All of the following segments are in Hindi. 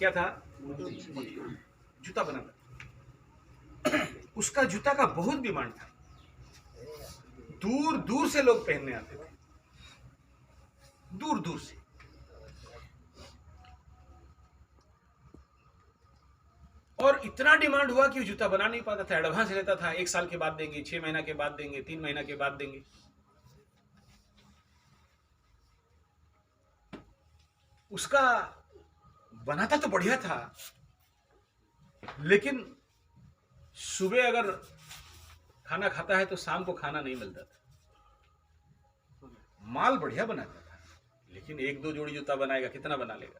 क्या था? जूता बनाता। उसका जूता का बहुत डिमांड था, दूर दूर से लोग पहनने आते थे, दूर दूर से। और इतना डिमांड हुआ कि वो जूता बना नहीं पाता था, एडवांस लेता था, 1 साल के बाद देंगे, 6 महीना के बाद देंगे, 3 महीना के बाद देंगे। उसका बनाता तो बढ़िया था, लेकिन सुबह अगर खाना खाता है तो शाम को खाना नहीं मिलता था। माल बढ़िया बनाता था, लेकिन 1-2 जोड़ी जूता बनाएगा, कितना बना लेगा,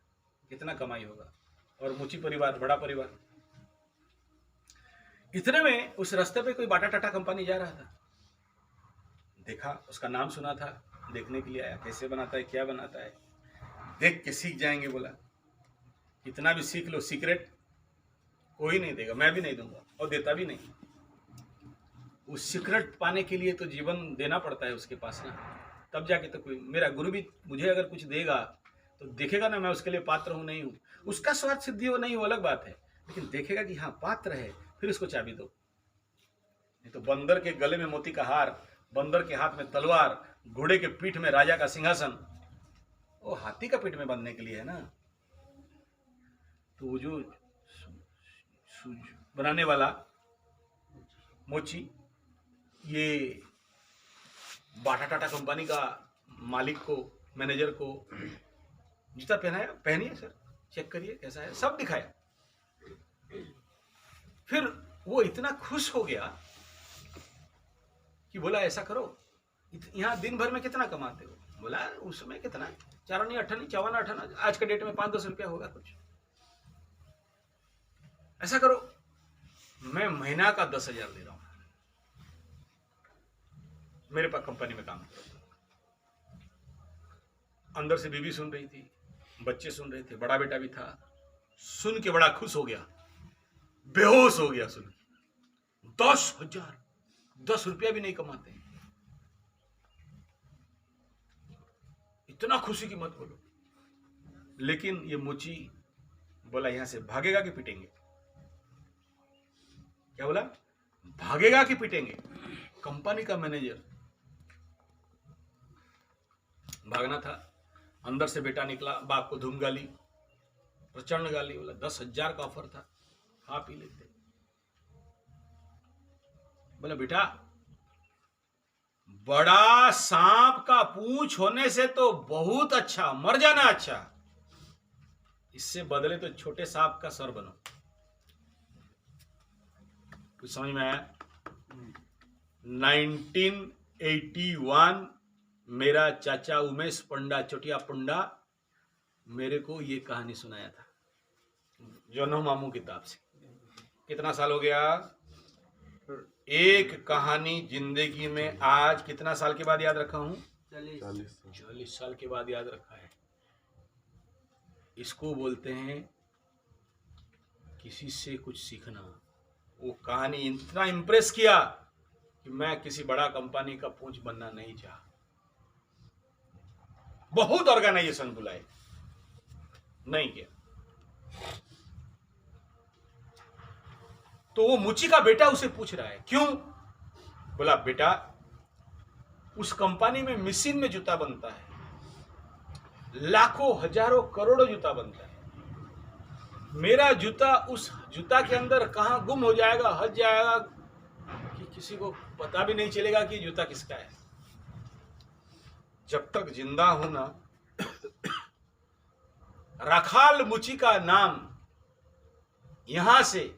कितना कमाई होगा? और मुची परिवार, बड़ा परिवार। इतने में उस रास्ते पे कोई बाटा टाटा कंपनी जा रहा था, देखा, उसका नाम सुना था, देखने के लिए आया, कैसे बनाता है, क्या बनाता है, देख के सीख जाएंगे। बोला इतना भी सीख लो, सीक्रेट कोई नहीं देगा, मैं भी नहीं दूंगा और देता भी नहीं। उस सीक्रेट पाने के लिए तो जीवन देना पड़ता है उसके पास ना, तब जाके तो कोई। मेरा गुरु भी मुझे अगर कुछ देगा तो देखेगा ना मैं उसके लिए पात्र हूं नहीं हूं। उसका स्वार्थ सिद्धि हो नहीं, वो अलग बात है, लेकिन देखेगा कि हाँ पात्र है, फिर उसको चाबी दो। नहीं तो बंदर के गले में मोती का हार, बंदर के हाथ में तलवार, घोड़े के पीठ में राजा का सिंहासन, वो हाथी का पीठ में बांधने के लिए है ना। तो वो जो बनाने वाला मोची, ये बाटा टाटा कंपनी का मालिक को, मैनेजर को जूता पहनाया, पहनिए सर, चेक करिए कैसा है, सब दिखाया। फिर वो इतना खुश हो गया कि बोला ऐसा करो, यहाँ दिन भर में कितना कमाते हो? बोला उसमें कितना, 4 नहीं 8 नहीं 54 58, आज के डेट में 5-10 रुपया होगा कुछ। ऐसा करो, मैं महीना का 10,000 दे रहा हूं, मेरे पास कंपनी में काम करो। अंदर से बीवी सुन रही थी, बच्चे सुन रहे थे, बड़ा बेटा भी था, सुन के बड़ा खुश हो गया, बेहोश हो गया सुन के। 10,000, 10 रुपया भी नहीं कमाते, इतना खुशी की मत बोलो। लेकिन ये मुची बोला यहां से भागेगा कि पीटेंगे? क्या बोला? भागेगा कि पीटेंगे? कंपनी का मैनेजर। भागना था। अंदर से बेटा निकला, बाप को धूम गाली, प्रचंड गाली। बोला 10,000 का ऑफर था, खा पी लेते। बोला बेटा, बड़ा सांप का पूंछ होने से तो बहुत अच्छा, मर जाना अच्छा, इससे बदले तो छोटे सांप का सर बनो। कुछ समझ में आया? 1981 मेरा चाचा उमेश पंडा, चोटिया पंडा, मेरे को ये कहानी सुनाया था, जोनो मामू किताब से। कितना साल हो गया? एक कहानी जिंदगी में आज कितना साल के बाद याद रखा हूं? 40 साल के बाद याद रखा है। इसको बोलते हैं किसी से कुछ सीखना। वो कहानी इतना इंप्रेस किया कि मैं किसी बड़ा कंपनी का पूंछ बनना नहीं चाहा। बहुत ऑर्गेनाइजेशन बुलाए, नहीं किया। तो वो मुची का बेटा उसे पूछ रहा है क्यों? बोला बेटा, उस कंपनी में मशीन में जूता बनता है, लाखों हजारों करोड़ों जूता बनता है। मेरा जूता उस जूता के अंदर कहां गुम हो जाएगा, हट जाएगा कि किसी को पता भी नहीं चलेगा कि जूता किसका है। जब तक जिंदा हूं ना, रखाल मुची का नाम यहां से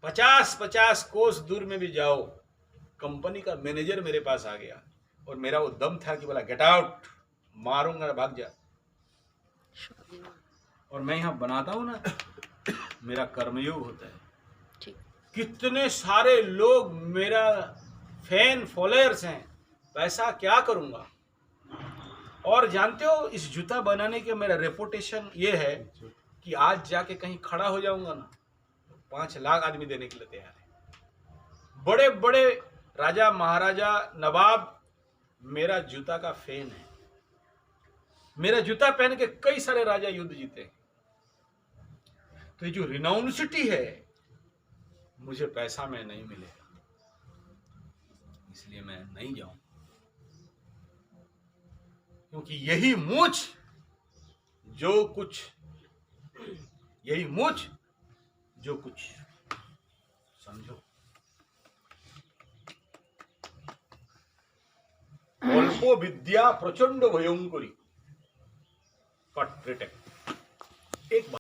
50-50 कोस दूर में भी जाओ, कंपनी का मैनेजर मेरे पास आ गया और मेरा वो दम था कि बोला गेट आउट, मारूंगा, भाग जा। और मैं यहां बनाता हूं ना, मेरा कर्मयोग होता है। कितने सारे लोग मेरा फैन फॉलोअर्स हैं, पैसा क्या करूंगा। और जानते हो, इस जूता बनाने के मेरा रेपुटेशन ये है कि आज जाके कहीं खड़ा हो जाऊंगा ना, 5 लाख आदमी देने के लिए तैयार है। बड़े बड़े राजा महाराजा नवाब मेरा जूता का फैन है। मेरा जूता पहन के कई सारे राजा युद्ध जीते। तो ये जो रिनाउंड सिटी है, मुझे पैसा में नहीं मिलेगा, इसलिए मैं नहीं जाऊं, क्योंकि यही मुझ जो कुछ समझो। অল্প বিদ্যা প্রচন্ড ভয়ঙ্করী। Cut retake. एक